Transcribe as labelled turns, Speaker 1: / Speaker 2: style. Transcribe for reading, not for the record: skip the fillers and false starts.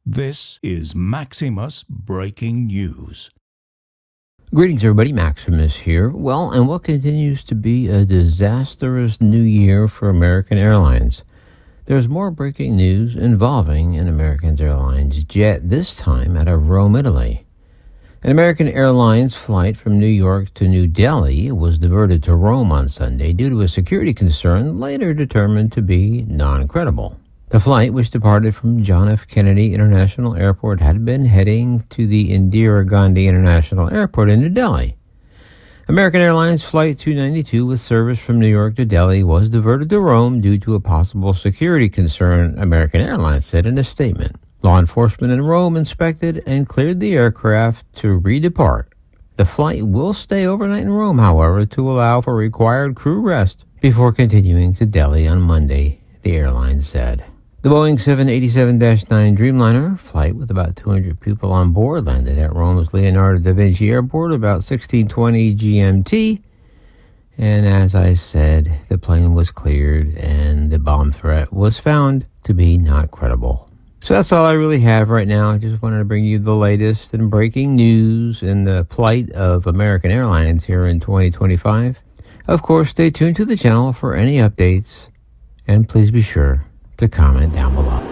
Speaker 1: This is Maximus Breaking News.
Speaker 2: Greetings, everybody. Maximus here. Well, and what continues to be a disastrous new year for American Airlines. There's more breaking news involving an American Airlines jet, this time out of Rome, Italy. An American Airlines flight from New York to New Delhi was diverted to Rome on Sunday due to a security concern later determined to be non-credible. The flight, which departed from John F. Kennedy International Airport, had been heading to the Indira Gandhi International Airport in New Delhi. American Airlines Flight 292 with service from New York to Delhi was diverted to Rome due to a possible security concern, American Airlines said in a statement. Law enforcement in Rome inspected and cleared the aircraft to redepart. The flight will stay overnight in Rome, however, to allow for required crew rest before continuing to Delhi on Monday, the airline said. The Boeing 787-9 Dreamliner flight with about 200 people on board landed at Rome's Leonardo da Vinci Airport about 16:20 GMT. And as I said, the plane was cleared and the bomb threat was found to be not credible. So that's all I really have right now. I just wanted to bring you the latest and breaking news in the plight of American Airlines here in 2025. Of course, stay tuned to the channel for any updates, and please be sure to comment down below.